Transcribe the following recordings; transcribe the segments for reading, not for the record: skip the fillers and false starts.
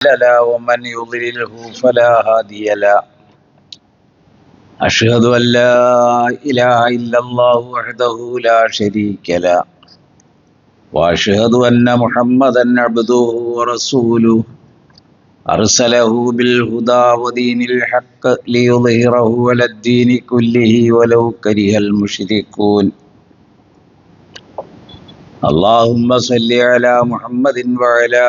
لا ومن يضلله فلا هادي له. أشهد أن لا إله إلا الله وحده لا شريك له، وأشهد أن محمدا عبده ورسوله أرسله بالهدى ودين الحق ليظهره على الدين كله ولو كره المشركون. اللهم صل على محمد وعلى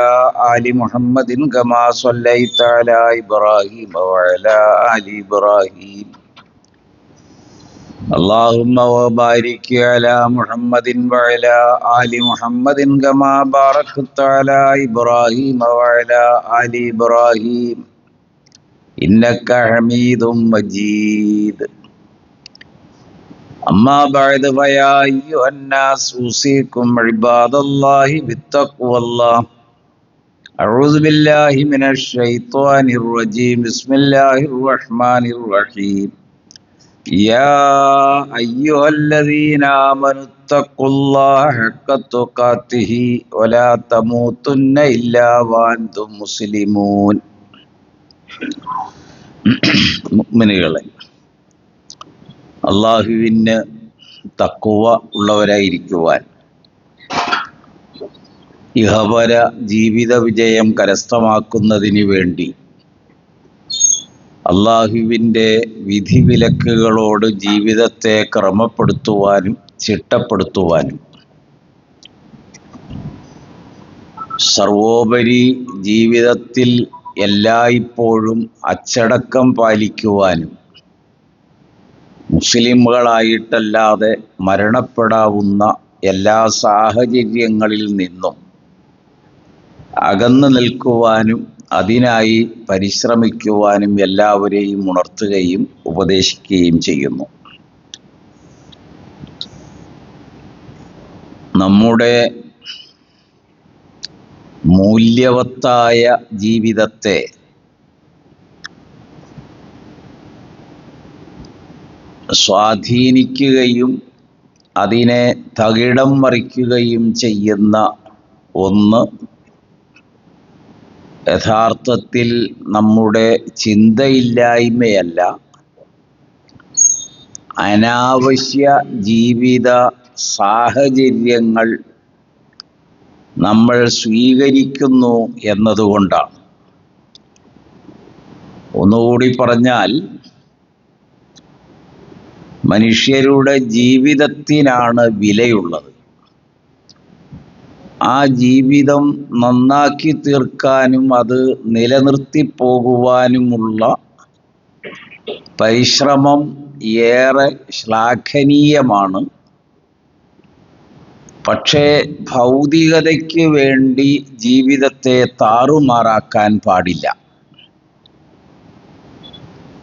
آل محمد كما صليت على إبراهيم وعلى آل إبراهيم. اللهم وبارك على محمد وعلى آل محمد كما باركت على إبراهيم وعلى آل إبراهيم إنك حميد مجيد. أما بعد فيا أيها الناس أوصيكم عباد الله بالتقوى الله. أعوذ بالله من الشيطان الرجيم. بسم الله الرحمن الرحيم. يا أيها الذين آمنوا اتقوا الله حق تقاته ولا تموتن إلا وأنتم مسلمون. മുഅ്മിനുകളെ, അള്ളാഹുവിന് തഖ്വ ഉള്ളവരായിരിക്കുവാൻ, ഇഹപര ജീവിത വിജയം കരസ്ഥമാക്കുന്നതിന് വേണ്ടി അള്ളാഹുവിൻ്റെ വിധിവിലക്കുകളോട് ജീവിതത്തെ ക്രമപ്പെടുത്തുവാനും ചിട്ടപ്പെടുത്തുവാനും സർവോപരി ജീവിതത്തിൽ എല്ലായ്പ്പോഴും അച്ചടക്കം പാലിക്കുവാനും മുസ്ലിമുകളായിട്ടല്ലാതെ മരണപ്പെടാവുന്ന എല്ലാ സാഹചര്യങ്ങളിൽ നിന്നും അകന്നു നിൽക്കുവാനും അതിനായി പരിശ്രമിക്കുവാനും എല്ലാവരെയും ഉണർത്തുകയും ഉപദേശിക്കുകയും ചെയ്യുന്നു. നമ്മുടെ മൂല്യവത്തായ ജീവിതത്തെ സ്വാധീനിക്കുകയും അതിനെ തകിടം മറിക്കുകയും ചെയ്യുന്ന ഒന്ന് യഥാർത്ഥത്തിൽ നമ്മുടെ ചിന്തയില്ലായ്മയല്ല, അനാവശ്യ ജീവിത സാഹചര്യങ്ങൾ നമ്മൾ സ്വീകരിക്കുന്നു എന്നതുകൊണ്ടാണ്. ഒന്നുകൂടി പറഞ്ഞാൽ, മനുഷ്യരുടെ ജീവിതത്തിനാണ് വിലയുള്ളത്. ആ ജീവിതം നന്നാക്കി തീർക്കാനും അത് നിലനിർത്തി പോകുവാനുമുള്ള പരിശ്രമം ഏറെ ശ്ലാഘനീയമാണ്. പക്ഷേ ഭൗതികതയ്ക്ക് വേണ്ടി ജീവിതത്തെ താറുമാറാക്കാൻ പാടില്ല.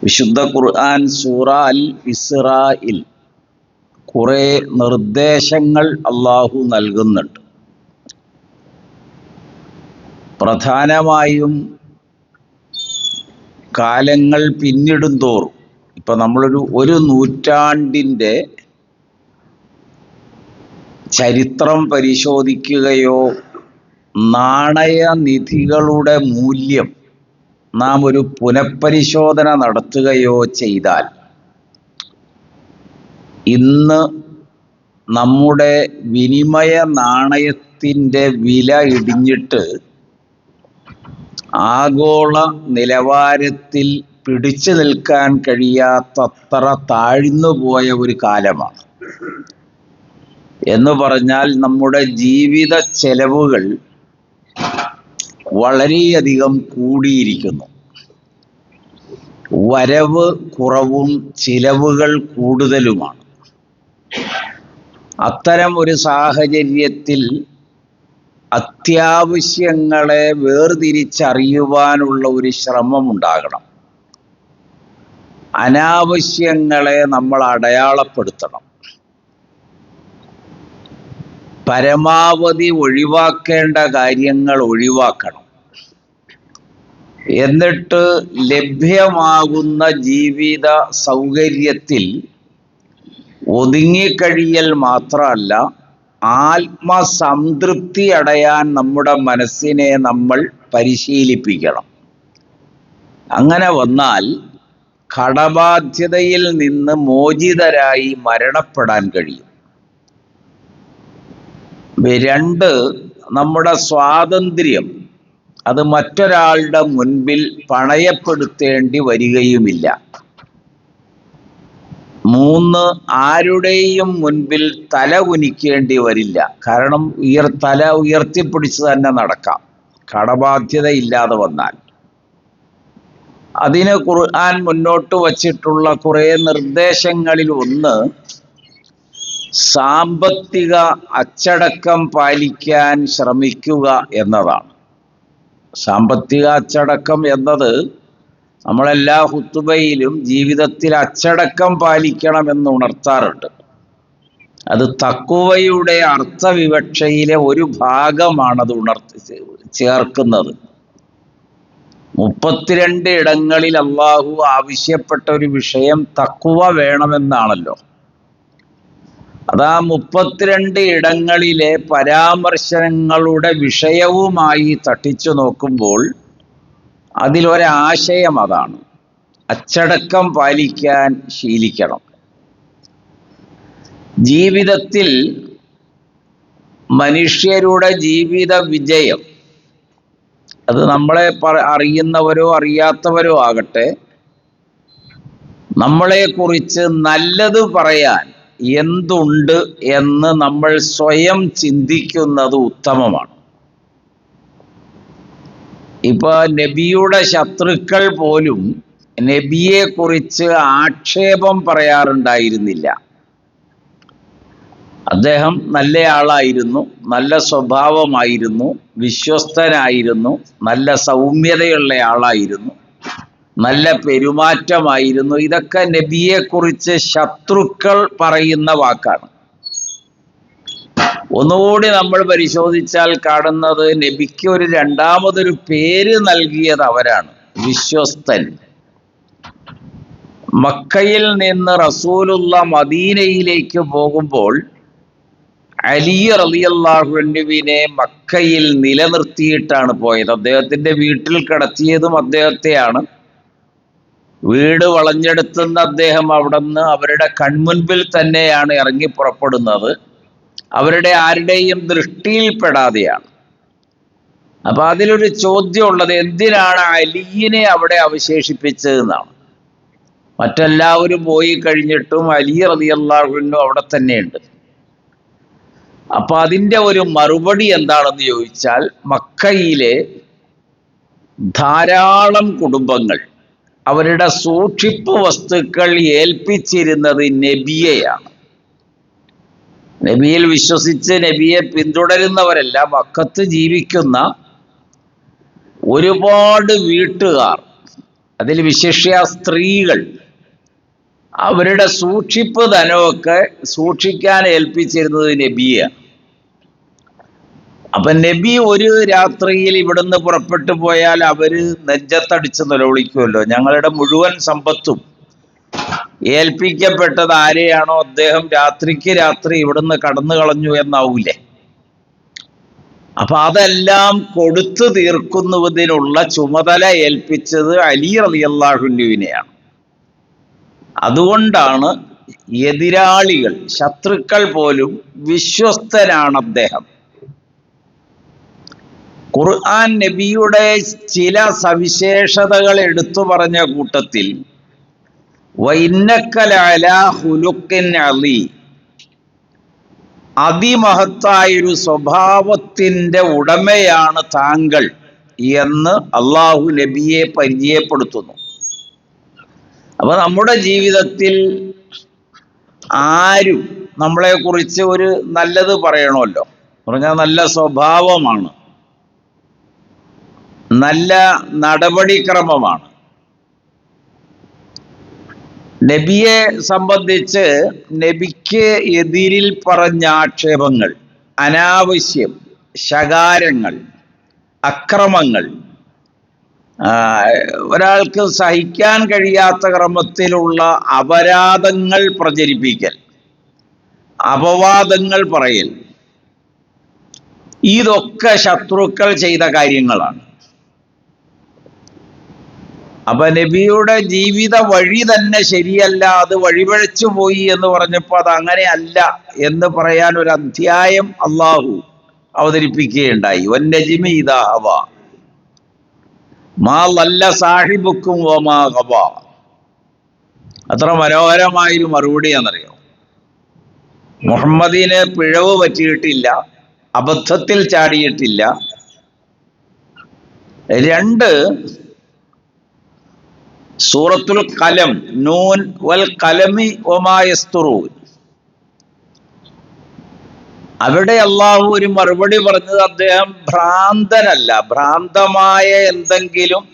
വിശുദ്ധ ഖുർആൻ സൂറ അൽ ഇസ്രായിൽ കുറെ നിർദ്ദേശങ്ങൾ അള്ളാഹു നൽകുന്നുണ്ട്. പ്രധാനമായും കാലങ്ങൾ പിന്നിടുന്തോറും, ഇപ്പൊ നമ്മളൊരു നൂറ്റാണ്ടിൻ്റെ ചരിത്രം പരിശോധിക്കുകയോ നാണയനിധികളുടെ മൂല്യം നാം ഒരു പുനഃപരിശോധന നടത്തുകയോ ചെയ്താൽ, ഇന്ന് നമ്മുടെ വിനിമയ നാണയത്തിൻ്റെ വില ഇടിഞ്ഞിട്ട് ആഗോള നിലവാരത്തിൽ പിടിച്ചു നിൽക്കാൻ കഴിയാത്തത്ര താഴ്ന്നുപോയ ഒരു കാലമാണ്. എന്ന് പറഞ്ഞാൽ നമ്മുടെ ജീവിത ചെലവുകൾ വളരെയധികം കൂടിയിരിക്കുന്നു. വരവ് കുറവും ചിലവുകൾ കൂടുതലുമാണ്. അത്തരം ഒരു സാഹചര്യത്തിൽ അത്യാവശ്യങ്ങളെ വേർതിരിച്ചറിയുവാനുള്ള ഒരു ശ്രമം ഉണ്ടാകണം. അനാവശ്യങ്ങളെ നമ്മൾ അടയാളപ്പെടുത്തണം. പരമാവധി ഒഴിവാക്കേണ്ട കാര്യങ്ങൾ ഒഴിവാക്കണം. എന്നിട്ട് ലഭ്യമാകുന്ന ജീവിത സൗകര്യത്തിൽ ഒതുങ്ങിക്കഴിയൽ മാത്രമല്ല, ആത്മസംതൃപ്തി അടയാൻ നമ്മുടെ മനസ്സിനെ നമ്മൾ പരിശീലിപ്പിക്കണം. അങ്ങനെ വന്നാൽ കടബാധ്യതയിൽ നിന്ന് മോചിതരായി മരണപ്പെടാൻ കഴിയും. രണ്ട്, നമ്മുടെ സ്വാതന്ത്ര്യം അത് മറ്റൊരാളുടെ മുൻപിൽ പണയപ്പെടുത്തേണ്ടി വരികയുമില്ല. മൂന്ന്, ആരുടെയും മുൻപിൽ തല കുനിക്കേണ്ടി വരില്ല. കാരണം തല ഉയർത്തിപ്പിടിച്ച് തന്നെ നടക്കാം കടബാധ്യത ഇല്ലാതെ വന്നാൽ. അതിന് ഖുർആൻ മുന്നോട്ട് വച്ചിട്ടുള്ള കുറേ നിർദ്ദേശങ്ങളിൽ ഒന്ന് സാമ്പത്തിക അച്ചടക്കം പാലിക്കാൻ ശ്രമിക്കുക എന്നതാണ്. സാമ്പത്തിക അച്ചടക്കം എന്നത് നമ്മളെല്ലാ ഹുത്തുബയിലും ജീവിതത്തിൽ അച്ചടക്കം പാലിക്കണമെന്ന് ഉണർത്താറുണ്ട്. അത് തഖ്വയുടെ അർത്ഥവിവക്ഷയിലെ ഒരു ഭാഗമാണത് ചേർക്കുന്നത്. 32 ഇടങ്ങളിൽ അള്ളാഹു ആവശ്യപ്പെട്ട ഒരു വിഷയം തഖ്വ വേണമെന്നാണല്ലോ. അതാ 32 ഇടങ്ങളിലെ പരാമർശങ്ങളുടെ വിഷയവുമായി തട്ടിച്ചു നോക്കുമ്പോൾ അതിലൊരാശയം അതാണ്: അച്ചടക്കം പാലിക്കാൻ ശീലിക്കണം. ജീവിതത്തിൽ മനുഷ്യരുടെ ജീവിത വിജയം, അത് നമ്മളെ അറിയുന്നവരോ അറിയാത്തവരോ ആകട്ടെ, നമ്മളെക്കുറിച്ച് നല്ലത് പറയാൻ എന്തുണ്ട് എന്ന് നമ്മൾ സ്വയം ചിന്തിക്കുന്നത് ഉത്തമമാണ്. ഇപ്പൊ നബിയുടെ ശത്രുക്കൾ പോലും നബിയെ കുറിച്ച് ആക്ഷേപം പറയാറുണ്ടായിരുന്നില്ല. അദ്ദേഹം നല്ലയാളായിരുന്നു, നല്ല സ്വഭാവമായിരുന്നു, വിശ്വസ്തനായിരുന്നു, നല്ല സൗമ്യതയുള്ള ആളായിരുന്നു, നല്ല പെരുമാറ്റമായിരുന്നു. ഇതൊക്കെ നബിയെക്കുറിച്ച് ശത്രുക്കൾ പറയുന്ന വാക്കാണ്. ഒന്നുകൂടി നമ്മൾ പരിശോധിച്ചാൽ കാണുന്നത് നബിക്ക് ഒരു രണ്ടാമതൊരു പേര് നൽകിയത് അവരാണ്: വിശ്വസ്തൻ. മക്കയിൽ നിന്ന് റസൂലുള്ള മദീനയിലേക്ക് പോകുമ്പോൾ അലി റളിയല്ലാഹു അൻഹുവിനെ മക്കയിൽ നിലനിർത്തിയിട്ടാണ് പോയത്. അദ്ദേഹത്തിന്റെ വീട്ടിൽ കിടത്തിയതും അദ്ദേഹത്തെയാണ്. വീട് വളഞ്ഞെടുത്തുന്ന അദ്ദേഹം അവിടുന്ന് അവരുടെ കൺമുൻപിൽ തന്നെയാണ് ഇറങ്ങി പുറപ്പെടുന്നത്. അവരുടെ ആരുടെയും ദൃഷ്ടിയിൽപ്പെടാതെയാണ്. അപ്പൊ അതിലൊരു ചോദ്യമുള്ളത്, എന്തിനാണ് അലിയിനെ അവിടെ അവശേഷിപ്പിച്ചതെന്നാണ്. മറ്റെല്ലാവരും പോയി കഴിഞ്ഞിട്ടും അലി റളിയല്ലാഹു അൻഹു അവിടെ തന്നെയുണ്ട്. അപ്പൊ അതിൻ്റെ ഒരു മറുപടി എന്താണെന്ന് ചോദിച്ചാൽ, മക്കയിലെ ധാരാളം കുടുംബങ്ങൾ അവരുടെ സൂക്ഷിപ്പ് വസ്തുക്കൾ ഏൽപ്പിച്ചിരുന്നത് നബിയെയാണ്. നബിയിൽ വിശ്വസിച്ച് നബിയെ പിന്തുടരുന്നവരല്ല, മക്കത്ത് ജീവിക്കുന്ന ഒരുപാട് വീട്ടുകാർ, അതിൽ വിശിഷ്യ സ്ത്രീകൾ, അവരുടെ സൂക്ഷിപ്പ് ധനമൊക്കെ സൂക്ഷിക്കാൻ ഏൽപ്പിച്ചിരുന്നത് നബിയാണ്. അപ്പൊ നബി ഒരു രാത്രിയിൽ ഇവിടുന്ന് പുറപ്പെട്ടു പോയാൽ അവര് നെഞ്ചത്തടിച്ച് നിലവിളിക്കുമല്ലോ, ഞങ്ങളുടെ മുഴുവൻ സമ്പത്തും ഏൽപ്പിക്കപ്പെട്ടത് ആരെയാണോ അദ്ദേഹം രാത്രിക്ക് രാത്രി ഇവിടുന്ന് കടന്നു കളഞ്ഞു എന്നാവൂലേ. അപ്പൊ അതെല്ലാം കൊടുത്തു തീർക്കുന്നതിനുള്ള ചുമതല ഏൽപ്പിച്ചത് അലി റളിയല്ലാഹു അൻഹുവിനെയാണ്. അതുകൊണ്ടാണ് എതിരാളികൾ, ശത്രുക്കൾ പോലും വിശ്വസ്തനാണ് അദ്ദേഹം. ഖുർആൻ നബിയുടെ ചില സവിശേഷതകൾ എടുത്തു പറഞ്ഞ കൂട്ടത്തിൽ വഇന്നക ലഅലാ ഖുലുഖിൻ അളീം, അതിമഹത്തായൊരു സ്വഭാവത്തിൻ്റെ ഉടമയാണ് താങ്കൾ എന്ന് അള്ളാഹു നബിയെ പരിചയപ്പെടുത്തുന്നു. അപ്പൊ നമ്മുടെ ജീവിതത്തിൽ ആരും നമ്മളെക്കുറിച്ച് ഒരു നല്ലത് പറയണമല്ലോ. പറഞ്ഞാൽ നല്ല സ്വഭാവമാണ്, നല്ല നടപടിക്രമമാണ്. നബിയെ സംബന്ധിച്ച് നബിക്ക് എതിരിൽ പറഞ്ഞ ആക്ഷേപങ്ങൾ, അനാവശ്യം, ശകാരങ്ങൾ, അക്രമങ്ങൾ, ഒരാൾക്ക് സഹിക്കാൻ കഴിയാത്ത ക്രമത്തിലുള്ള അപരാധങ്ങൾ പ്രചരിപ്പിക്കൽ, അപവാദങ്ങൾ പറയൽ, ഇതൊക്കെ ശത്രുക്കൾ ചെയ്ത കാര്യങ്ങളാണ്. അപ്പൊ നബിയുടെ ജീവിത വഴി തന്നെ ശരിയല്ല, അത് വഴിപഴച്ചു പോയി എന്ന് പറഞ്ഞപ്പോ അത് അങ്ങനെ അല്ല എന്ന് പറയാൻ ഒരു അധ്യായം അള്ളാഹു അവതരിപ്പിക്കുകയുണ്ടായി. വന്നജ്മി ഇദാ ഹവ മാ ലല്ല സാഹിബുക്കും വമാ ഗവ. അത്ര മനോഹരമായൊരു മറുപടിയാണെന്നറിയോ. മുഹമ്മദിന് പിഴവ് പറ്റിയിട്ടില്ല, അബദ്ധത്തിൽ ചാടിയിട്ടില്ല. രണ്ട്, സൂറത്തുൽ ഖലം, നൂൻ വൽ ഖലമി വമാ യസ്തുറൂൻ, അവിടെ അള്ളാഹു ഒരു മറുപടി പറഞ്ഞത് അദ്ദേഹം ഭ്രാന്തനല്ല. ഭ്രാന്തമായ എന്തെങ്കിലും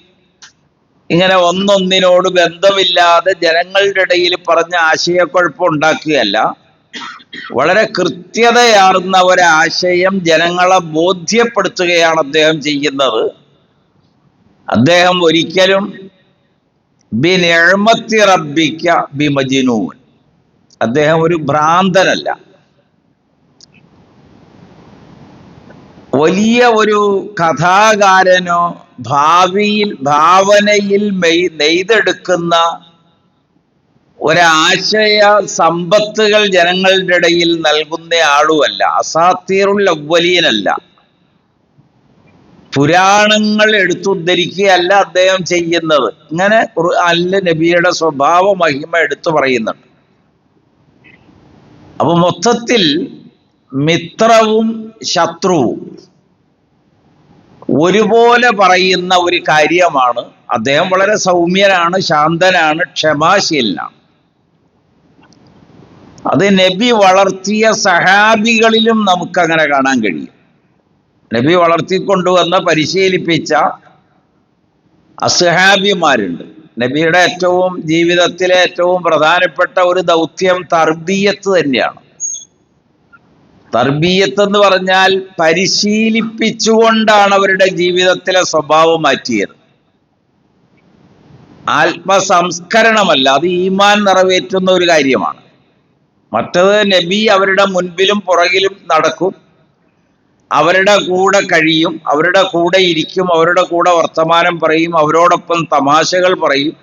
ഇങ്ങനെ ഒന്നൊന്നിനോട് ബന്ധമില്ലാതെ ജനങ്ങളുടെ ഇടയിൽ പറഞ്ഞ ആശയക്കുഴപ്പം ഉണ്ടാക്കുകയല്ല, വളരെ കൃത്യതയാർന്ന ഒരാശയം ജനങ്ങളെ ബോധ്യപ്പെടുത്തുകയാണ് അദ്ദേഹം ചെയ്യുന്നത്. അദ്ദേഹം ഒരിക്കലും ബിനിഅ്മത്തി റബ്ബിക ബിമജ്നൂൻ, അദ്ദേഹം ഒരു ഭ്രാന്തനല്ല. വലിയ ഒരു കഥാകാരനോ ഭാവനയിൽ നെയ്തെടുക്കുന്ന ഒരാശയ സമ്പത്തുകൾ ജനങ്ങളുടെ ഇടയിൽ നൽകുന്ന ആളുമല്ല. അസാത്തീറുൽ അവ്വലീനല്ല, പുരാണങ്ങൾ എടുത്തുദ്ധരിക്കുകയല്ല അദ്ദേഹം ചെയ്യുന്നത്. ഇങ്ങനെ ഖുർആനിൽ നബിയുടെ സ്വഭാവ മഹിമ എടുത്തു പറയുന്നുണ്ട്. അപ്പൊ മൊത്തത്തിൽ മിത്രവും ശത്രുവും ഒരുപോലെ പറയുന്ന ഒരു കാര്യമാണ്. അദ്ദേഹം വളരെ സൗമ്യനാണ്, ശാന്തനാണ്, ക്ഷമാശീലനാണ്. അത് നബി വളർത്തിയ സഹാബികളിലും നമുക്കങ്ങനെ കാണാൻ കഴിയും. നബി വളർത്തിക്കൊണ്ടുവന്ന പരിശീലിപ്പിച്ച അസ്ഹാബിമാരുണ്ട്. നബിയുടെ ജീവിതത്തിലെ ഏറ്റവും പ്രധാനപ്പെട്ട ഒരു ദൗത്യം തർബിയത്ത് തന്നെയാണ്. തർബിയത്ത് എന്ന് പറഞ്ഞാൽ പരിശീലിപ്പിച്ചുകൊണ്ടാണ് അവരുടെ ജീവിതത്തിലെ സ്വഭാവം മാറ്റിയത്. ആത്മസംസ്കരണമല്ല, അത് ഈമാൻ നിറവേറ്റുന്ന ഒരു കാര്യമാണ്. മറ്റത് നബി അവരുടെ മുൻപിലും പുറകിലും നടക്കും, അവരുടെ കൂടെ കഴിയും, അവരുടെ കൂടെ ഇരിക്കും, അവരുടെ കൂടെ വർത്തമാനം പറയും, അവരോടൊപ്പം തമാശകൾ പറയും,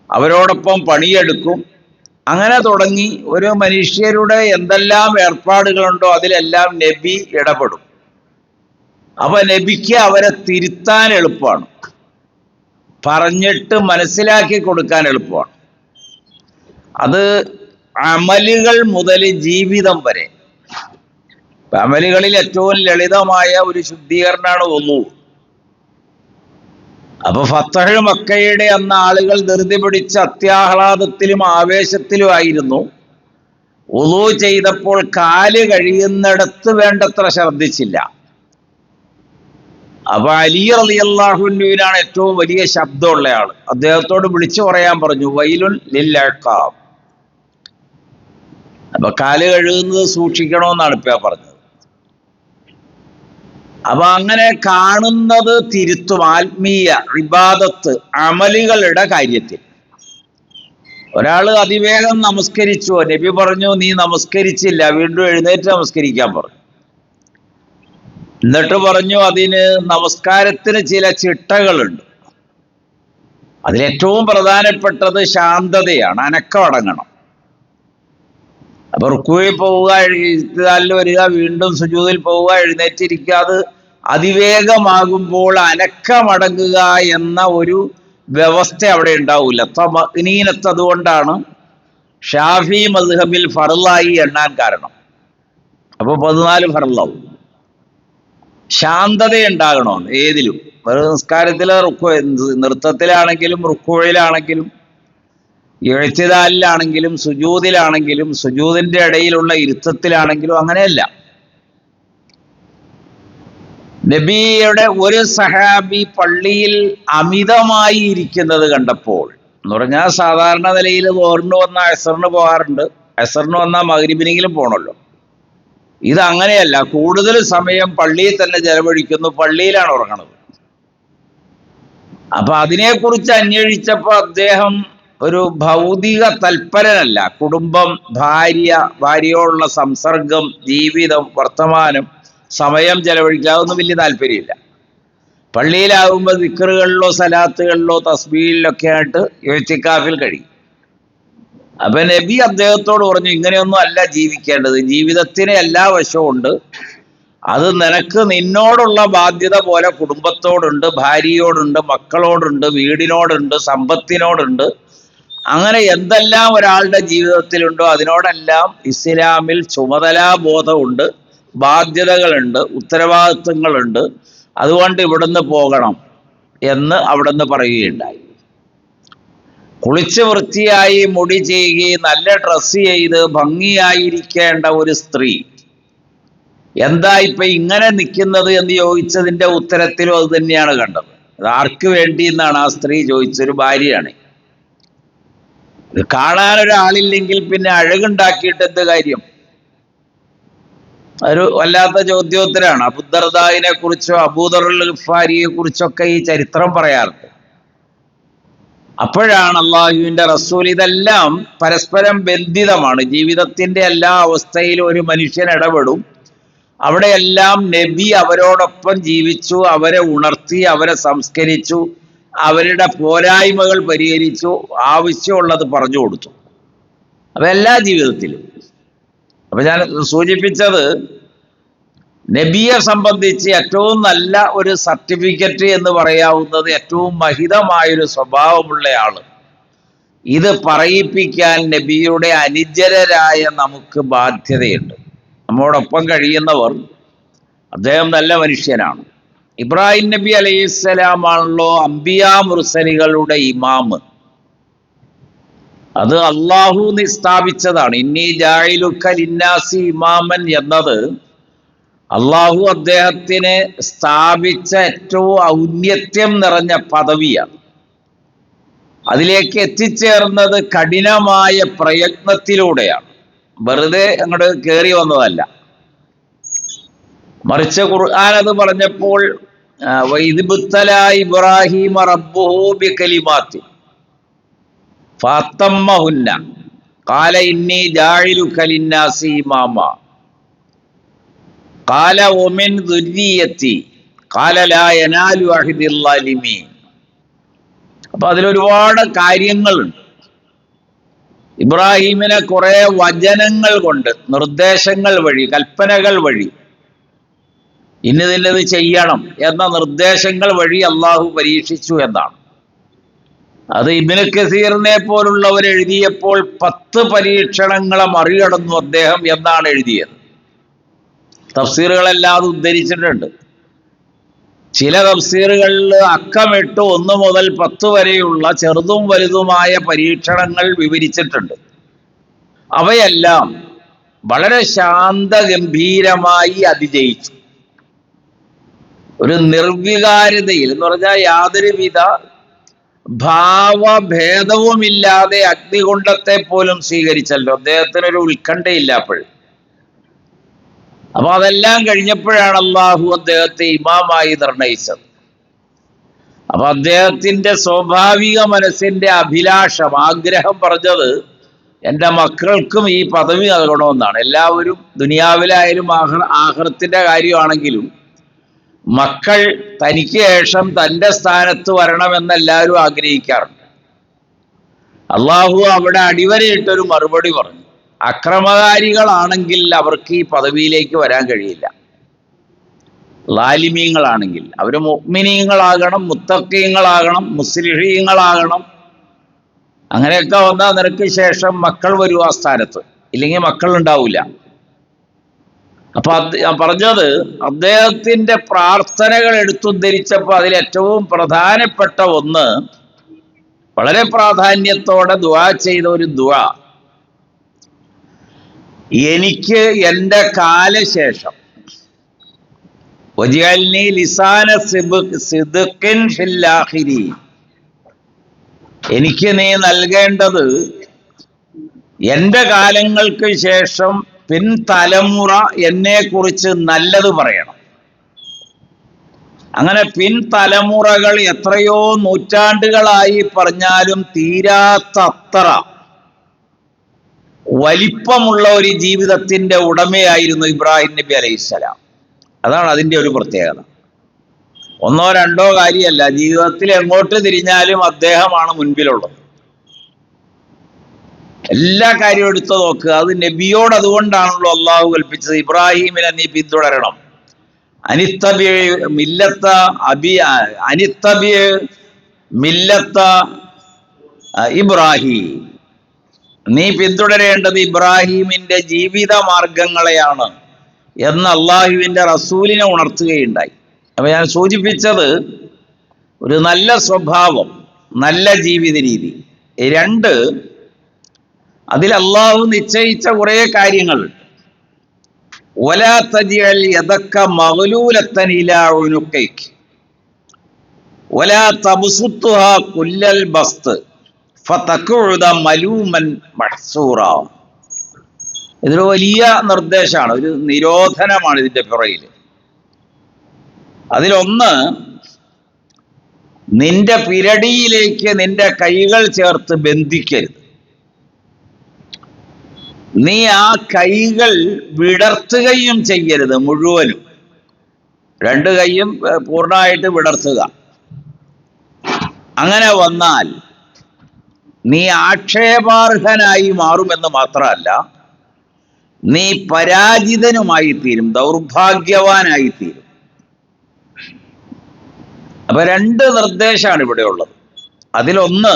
അവരോടൊപ്പം പണിയെടുക്കും. അങ്ങനെ തുടങ്ങി ഒരു മനുഷ്യരുടെ എന്തെല്ലാം ഏർപ്പാടുകളുണ്ടോ അതിലെല്ലാം നബി ഇടപെടും. അപ്പൊ നബിക്ക് അവരെ തിരുത്താൻ എളുപ്പമാണ്, പറഞ്ഞിട്ട് മനസ്സിലാക്കി കൊടുക്കാൻ എളുപ്പമാണ്. അത് അമലുകൾ മുതൽ ജീവിതം വരെ. അമലുകളിൽ ഏറ്റവും ലളിതമായ ഒരു ശുദ്ധീകരണമാണ് വുളൂ. അപ്പൊ ഫത്തഹ് മക്കയുടെ അന്ന് ആളുകൾ ധൃതി പിടിച്ച അത്യാഹ്ലാദത്തിലും ആവേശത്തിലും ആയിരുന്നു. വുളൂ ചെയ്തപ്പോൾ കാല് കഴിയുന്നിടത്ത് വേണ്ടത്ര ശ്രദ്ധിച്ചില്ല. അപ്പൊ അലി റളിയല്ലാഹുവിനാണ് ഏറ്റവും വലിയ ശബ്ദമുള്ള ആള്. അദ്ദേഹത്തോട് വിളിച്ചു പറയാൻ പറഞ്ഞു, വൈലുൻ ലിൽ അഖാബ്. അപ്പൊ കാല് കഴുകുന്നത് സൂക്ഷിക്കണമെന്നാണ് ഇപ്പൊ പറഞ്ഞത്. അപ്പൊ അങ്ങനെ കാണുന്നത് തിരുത്തും. ആത്മീയ ഇബാദത്ത് അമലുകളുടെ കാര്യത്തിൽ ഒരാള് അതിവേഗം നമസ്കരിച്ചു, നബി പറഞ്ഞു നീ നമസ്കരിച്ചില്ല, വീണ്ടും എഴുന്നേറ്റ് നമസ്കരിക്കാൻ പറഞ്ഞു. എന്നിട്ട് പറഞ്ഞു അതിന് നമസ്കാരത്തിന് ചില ചിട്ടകളുണ്ട്. അതിലേറ്റവും പ്രധാനപ്പെട്ടത് ശാന്തതയാണ്, അനക്കം അടങ്ങണം. അപ്പൊ റുക്കൂയിൽ പോവുക, ഇഴ്തിദാലിൽ വരിക, വീണ്ടും സുജൂദിൽ പോവുക, എഴുന്നേറ്റിരിക്കുക, അത് അതിവേഗമാകുമ്പോൾ അനക്കമടങ്ങുക എന്ന ഒരു വ്യവസ്ഥ അവിടെ ഉണ്ടാവില്ല. തമഅ്നീനത്ത് അതുകൊണ്ടാണ് ഷാഫി മദ്ഹബിൽ ഫർളായി എണ്ണാൻ കാരണം. അപ്പൊ 14 ഫർളാവും. ശാന്തത ഉണ്ടാകണോ ഏതിലും, ഒരു നിസ്കാരത്തിലെ നൃത്തത്തിലാണെങ്കിലും റുക്കൂയിലാണെങ്കിലും ഇഴ്തിദാലിലാണെങ്കിലും സുജൂദിലാണെങ്കിലും സുജൂദിന്റെ ഇടയിലുള്ള ഇരുത്തത്തിലാണെങ്കിലും അങ്ങനെയല്ല. നബിയുടെ ഒരു സഹാബി പള്ളിയിൽ അമിതമായി ഇരിക്കുന്നത് കണ്ടപ്പോൾ, എന്ന് പറഞ്ഞാൽ സാധാരണ നിലയിൽ ദോറിന് വന്നാൽ അസറിന് പോകാറുണ്ട്, അസറിന് വന്നാൽ മഗ്രിബിനെങ്കിലും പോകണമല്ലോ. ഇത് അങ്ങനെയല്ല, കൂടുതൽ സമയം പള്ളിയിൽ തന്നെ ചെലവഴിക്കുന്നു, പള്ളിയിലാണ് ഉറങ്ങണത്. അപ്പൊ അതിനെക്കുറിച്ച് അന്വേഷിച്ചപ്പോൾ അദ്ദേഹം ഒരു ഭൗതിക തൽപരനല്ല. കുടുംബം, ഭാര്യയോടുള്ള സംസർഗം, ജീവിതം, വർത്തമാനം, സമയം ചെലവഴിക്കുക, അതൊന്നും വലിയ താല്പര്യമില്ല. പള്ളിയിലാകുമ്പോൾ ദിക്റുകളിലോ സലാത്തുകളിലോ തസ്ബീഹിലൊക്കെ ആയിട്ട് ഇഅ്തികാഫിൽ കഴിയും. അപ്പൊ നബി അദ്ദേഹത്തോട് പറഞ്ഞു, ഇങ്ങനെയൊന്നും അല്ല ജീവിക്കേണ്ടത്, ജീവിതത്തിന് എല്ലാ വശവും ഉണ്ട്. അത് നിനക്ക് നിന്നോടുള്ള ബാധ്യത പോലെ കുടുംബത്തോടുണ്ട്, ഭാര്യയോടുണ്ട്, മക്കളോടുണ്ട്, വീടിനോടുണ്ട്, സമ്പത്തിനോടുണ്ട്. അങ്ങനെ എന്തെല്ലാം ഒരാളുടെ ജീവിതത്തിലുണ്ടോ അതിനോടെല്ലാം ഇസ്ലാമിൽ ചുമതലാബോധമുണ്ട്, ബാധ്യതകളുണ്ട്, ഉത്തരവാദിത്വങ്ങളുണ്ട്. അതുകൊണ്ട് ഇവിടുന്ന് പോകണം എന്ന് അവിടുന്ന് പറയുകയുണ്ടായി. കുളിച്ച് വൃത്തിയായി മുടി ചെയ്യുകയും നല്ല ഡ്രസ്സ് ചെയ്ത് ഭംഗിയായിരിക്കേണ്ട ഒരു സ്ത്രീ എന്താ ഇപ്പൊ ഇങ്ങനെ നിൽക്കുന്നത് എന്ന് ചോദിച്ചതിന്റെ ഉത്തരത്തിലും അത് തന്നെയാണ് കണ്ടത്. അത് ആർക്ക് വേണ്ടി എന്നാണ് ആ സ്ത്രീ ചോദിച്ചൊരു ഭാര്യയാണ്. ഇത് കാണാനൊരാളില്ലെങ്കിൽ പിന്നെ അഴകുണ്ടാക്കിയിട്ട് എന്ത് കാര്യം? ഒരു വല്ലാത്ത ചോദ്യോത്തരാണ്. അബൂദർദായിനെ കുറിച്ചോ അബൂദറുൽ ഗിഫാരിയെ കുറിച്ചൊക്കെ ഈ ചരിത്രം പറയാറുണ്ട്. അപ്പോഴാണ് അള്ളാഹുവിന്റെ റസൂൽ, ഇതെല്ലാം പരസ്പരം ബന്ധിതമാണ്. ജീവിതത്തിന്റെ എല്ലാ അവസ്ഥയിലും ഒരു മനുഷ്യൻ ഇടപെടും. അവിടെയെല്ലാം നബി അവരോടൊപ്പം ജീവിച്ചു, അവരെ ഉണർത്തി, അവരെ സംസ്കരിച്ചു, അവരുടെ പോരായ്മകൾ പരിഹരിച്ചു, ആവശ്യമുള്ളത് പറഞ്ഞു കൊടുത്തു. അപ്പൊ എല്ലാ ജീവിതത്തിലും. അപ്പൊ ഞാൻ സൂചിപ്പിച്ചത്, നബിയെ സംബന്ധിച്ച് ഏറ്റവും നല്ല ഒരു സർട്ടിഫിക്കറ്റ് എന്ന് പറയാവുന്നത് ഏറ്റവും മഹിതമായൊരു സ്വഭാവമുള്ള ആള്. ഇത് പറയിപ്പിക്കാൻ നബിയുടെ അനുചരരായ നമുക്ക് ബാധ്യതയുണ്ട്. നമ്മോടൊപ്പം കഴിയുന്നവർ, അദ്ദേഹം നല്ല മനുഷ്യനാണ്. ഇബ്രാഹിം നബി അലൈഹിസ്സലാമാണല്ലോ അംബിയാ മുർസലികളുടെ ഇമാമ്. അത് അള്ളാഹു സ്ഥാപിച്ചതാണ്. ഇന്നി ജാഇലുക ലിന്നാസി ഇമാമൻ എന്നത് അള്ളാഹു അദ്ദേഹത്തിന് സ്ഥാപിച്ച ഏറ്റവും ഔന്നത്യം നിറഞ്ഞ പദവിയാണ്. അതിലേക്ക് എത്തിച്ചേർന്നത് കഠിനമായ പ്രയത്നത്തിലൂടെയാണ്, വെറുതെ അങ്ങോട്ട് കയറി വന്നതല്ല. മറിച്ച് ഖുർആൻ അത് പറഞ്ഞപ്പോൾ വഇദ് ഇബ്തലാ ഇബ്രാഹീമ റബ്ബുഹു ബികലിമാത്തി ഫഅത്തമ്മഹുന്ന ഖാല ഇന്നി ജാഇലുക ലിന്നാസി ഇമാമ ഖാല വമിൻ ദുർരിയത്തി ഖാല ലാ യനാലു അഹദിൽ ളാലിമീൻ. അപ്പൊ അതിലൊരുപാട് കാര്യങ്ങളുണ്ട്. ഇബ്രാഹീമിനെ കുറെ വചനങ്ങൾ കൊണ്ട്, നിർദ്ദേശങ്ങൾ വഴി, കൽപ്പനകൾ വഴി, ഇന്നത് ചെയ്യണം എന്ന നിർദ്ദേശങ്ങൾ വഴി അള്ളാഹു പരീക്ഷിച്ചു എന്നാണ്. അത് ഇബ്നു കസീറിനെ പോലുള്ളവർ എഴുതിയപ്പോൾ 10 പരീക്ഷണങ്ങളെ മറികടന്നു അദ്ദേഹം എന്നാണ് എഴുതിയത്. തഫ്സീറുകളെല്ലാം ഉദ്ധരിച്ചിട്ടുണ്ട്. ചില തഫ്സീറുകളിൽ അക്കമിട്ട് 1 മുതൽ 10 വരെയുള്ള ചെറുതും വലുതുമായ പരീക്ഷണങ്ങൾ വിവരിച്ചിട്ടുണ്ട്. അവയെല്ലാം വളരെ ശാന്തഗംഭീരമായി അതിജയിച്ചു. ഒരു നിർവികാരതയിൽ എന്ന് പറഞ്ഞാൽ യാതൊരുവിധ ഭാവഭേദവുമില്ലാതെ അഗ്നികുണ്ഡത്തെ പോലും സ്വീകരിച്ചല്ലോ. അദ്ദേഹത്തിനൊരു ഉത്കണ്ഠയില്ല അപ്പോഴും. അപ്പൊ അതെല്ലാം കഴിഞ്ഞപ്പോഴാണ് അള്ളാഹു അദ്ദേഹത്തെ ഇമാമായി നിർണയിച്ചത്. അപ്പൊ അദ്ദേഹത്തിന്റെ സ്വാഭാവിക മനസ്സിന്റെ അഭിലാഷം, ആഗ്രഹം പറഞ്ഞത് എൻ്റെ മക്കൾക്കും ഈ പദവി നൽകണമെന്നാണ്. എല്ലാവരും ദുനിയാവിലായാലും ആഖിറത്തിന്റെ കാര്യമാണെങ്കിലും മക്കൾ തനിക്ക് ശേഷം തൻ്റെ സ്ഥാനത്ത് വരണമെന്ന് എല്ലാവരും ആഗ്രഹിക്കാറുണ്ട്. അള്ളാഹു അവിടെ അടിവരയിട്ടൊരു മറുപടി പറഞ്ഞു, അക്രമകാരികളാണെങ്കിൽ അവർക്ക് ഈ പദവിയിലേക്ക് വരാൻ കഴിയില്ല. ലാലിമീങ്ങളാണെങ്കിൽ അവർ മുഅ്മിനീങ്ങളാകണം, മുത്തഖീങ്ങളാകണം, മുസ്ലിഹീങ്ങളാകണം. അങ്ങനെയൊക്കെ വന്നാൽ നിനക്ക് ശേഷം മക്കൾ വരും ആ സ്ഥാനത്ത്, ഇല്ലെങ്കിൽ മക്കൾ ഉണ്ടാവില്ല. അപ്പൊ ഞാൻ പറഞ്ഞത്, അദ്ദേഹത്തിന്റെ പ്രാർത്ഥനകൾ എടുത്തുദ്ധരിച്ചപ്പോൾ അതിലേറ്റവും പ്രധാനപ്പെട്ട ഒന്ന്, വളരെ പ്രാധാന്യത്തോടെ ദുആ ചെയ്ത ഒരു ദുആ, എനിക്ക് എൻ്റെ കാലശേഷം വജഅൽനി ലിസാന സിദ്ഖിൻ ഫിൽ ആഖിരീൻ, എനിക്ക് നീ നൽകേണ്ടത് എൻ്റെ കാലങ്ങൾക്ക് ശേഷം പിൻതലമുറ എന്നെക്കുറിച്ച് നല്ലത് പറയണം. അങ്ങനെ പിൻതലമുറകൾ എത്രയോ നൂറ്റാണ്ടുകളായി പറഞ്ഞാലും തീരാത്തത്ര വലിപ്പമുള്ള ഒരു ജീവിതത്തിന്റെ ഉടമയായിരുന്നു ഇബ്രാഹിം നബി അലൈഹിസ്സലാം. അതാണ് അതിൻ്റെ ഒരു പ്രത്യേകത. ഒന്നോ രണ്ടോ കാര്യമല്ല, ജീവിതത്തിൽ എങ്ങോട്ട് തിരിഞ്ഞാലും അദ്ദേഹമാണ് മുൻപിലുള്ളത്. എല്ലാ കാര്യവും എടുത്തു നോക്കുക. അത് നബിയോട് അതുകൊണ്ടാണല്ലോ അള്ളാഹു കൽപ്പിച്ചത്, ഇബ്രാഹിമിനെ നീ പിന്തുടരണം. അനിത്തബി മില്ലത്ത അബി അനിത്തബി മില്ലത്ത ഇബ്രാഹിം, നീ പിന്തുടരേണ്ടത് ഇബ്രാഹിമിന്റെ ജീവിത മാർഗങ്ങളെയാണ് എന്ന് അള്ളാഹുവിന്റെ റസൂലിനെ ഉണർത്തുകയുണ്ടായി. അപ്പൊ ഞാൻ സൂചിപ്പിച്ചത് ഒരു നല്ല സ്വഭാവം, നല്ല ജീവിത രീതി. രണ്ട്, അതിൽ അള്ളാഹു നിശ്ചയിച്ച കുറേ കാര്യങ്ങളുണ്ട്. വലാ തജ്അൽ യദക മഗ്ലൂലത്തൻ ഇലാ ഉനുഖിക് വലാ തബ്സുത്ഹാ കുല്ലൽ ബസ്ത് ഫതഖഉദ മലൂമൻ മഹ്സൂറാ. ഇതൊരു വലിയ നിർദ്ദേശമാണ്, ഒരു നിരോധനമാണ് ഇതിന്റെ പുറകിൽ. അതിലൊന്ന്, നിന്റെ പിരടിയിലേക്ക് നിന്റെ കൈകൾ ചേർത്ത് ബന്ധിക്കരുത്. നീ ആ കൈകൾ വിടർത്തുകയും ചെയ്യരുത് മുഴുവനും. രണ്ട് കൈയും പൂർണ്ണമായിട്ട് വിടർത്തുക. അങ്ങനെ വന്നാൽ നീ ആക്ഷേപാർഹനായി മാറുമെന്ന് മാത്രമല്ല, നീ പരാജിതനുമായി തീരും, ദൗർഭാഗ്യവാനായി തീരും. അപ്പൊ രണ്ട് നിർദ്ദേശമാണ് ഇവിടെ ഉള്ളത്. അതിലൊന്ന്,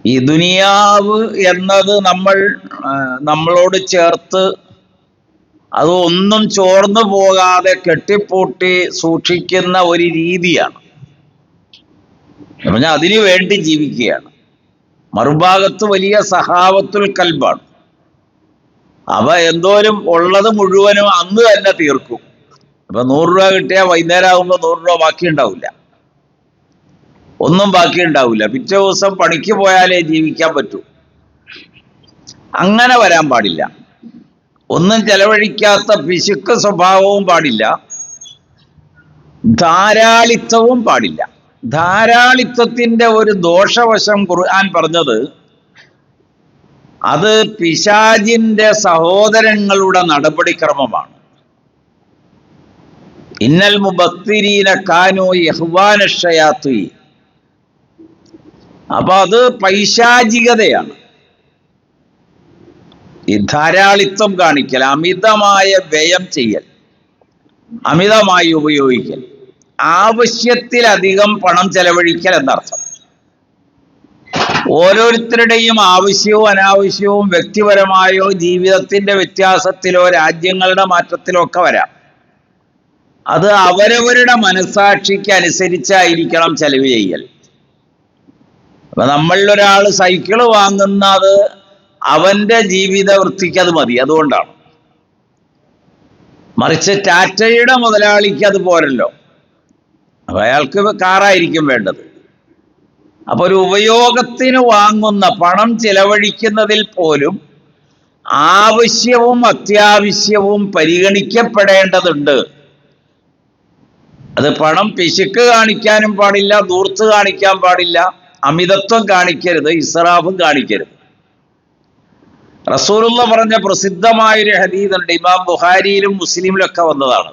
ഈ ദുനിയാവ് എന്നത് നമ്മളോട് ചേർത്ത് അത് ഒന്നും ചോർന്നു പോകാതെ കെട്ടിപ്പൂട്ടി സൂക്ഷിക്കുന്ന ഒരു രീതിയാണ്. പറഞ്ഞാൽ അതിനു വേണ്ടി ജീവിക്കുകയാണ്. മറുഭാഗത്ത് വലിയ സഹാവത്തുൽ കൽബാണ്. അവ എന്തോരും ഉള്ളത് മുഴുവനും അന്ന് തന്നെ തീർക്കും. അപ്പൊ 100 രൂപ കിട്ടിയാൽ വൈകുന്നേരം ആകുമ്പോൾ 100 രൂപ ബാക്കി ഉണ്ടാവില്ല, ഒന്നും ബാക്കി ഉണ്ടാവില്ല. പിറ്റേ ദിവസം പണിക്ക് പോയാലേ ജീവിക്കാൻ പറ്റൂ. അങ്ങനെ വരാൻ പാടില്ല. ഒന്നും ചെലവഴിക്കാത്ത പിശുക്ക് സ്വഭാവവും പാടില്ല, ധാരാളിത്തവും പാടില്ല. ധാരാളിത്തത്തിന്റെ ഒരു ദോഷവശം ഖുർആൻ പറഞ്ഞത്, അത് പിശാചിന്റെ സഹോദരങ്ങളുടെ നടപടിക്രമമാണ്. ഇന്നൽ മുബത്തിരീന കാനൂ യഹ്വാന ശയാത്തീൻ. അപ്പൊ അത് പൈശാചികതയാണ്. ഈ ധാരാളിത്തം കാണിക്കൽ, അമിതമായ വ്യയം ചെയ്യൽ, അമിതമായി ഉപയോഗിക്കൽ, ആവശ്യത്തിലധികം പണം ചെലവഴിക്കൽ എന്നർത്ഥം. ഓരോരുത്തരുടെയും ആവശ്യവും അനാവശ്യവും വ്യക്തിപരമായോ ജീവിതത്തിന്റെ വ്യത്യാസത്തിലോ രാജ്യങ്ങളുടെ മാറ്റത്തിലോ ഒക്കെ വരാം. അത് അവരവരുടെ മനസാക്ഷിക്ക് അനുസരിച്ചായിരിക്കണം ചെലവ് ചെയ്യൽ. അപ്പൊ നമ്മളിലൊരാൾ സൈക്കിള് വാങ്ങുന്നത് അവന്റെ ജീവിത വൃത്തിക്ക് അത് മതി, അതുകൊണ്ടാണ്. മറിച്ച് ടാറ്റയുടെ മുതലാളിക്ക് അത് പോരല്ലോ, അപ്പൊ അയാൾക്ക് കാറായിരിക്കും വേണ്ടത്. അപ്പൊ ഒരു ഉപയോഗത്തിന് വാങ്ങുന്ന പണം ചിലവഴിക്കുന്നതിൽ പോലും ആവശ്യവും അത്യാവശ്യവും പരിഗണിക്കപ്പെടേണ്ടതുണ്ട്. അത് പണം പിശുക്ക് കാണിക്കാനും പാടില്ല, ദൂർത്ത് കാണിക്കാൻ പാടില്ല, അമിതത്വം കാണിക്കരുത്, ഇസ്റാഫും കാണിക്കരുത്. റസൂലുള്ള പറഞ്ഞ പ്രസിദ്ധമായൊരു ഹദീസുണ്ട്, ഇമാം ബുഖാരിയിലും മുസ്ലിമിലും ഒക്കെ വന്നതാണ്.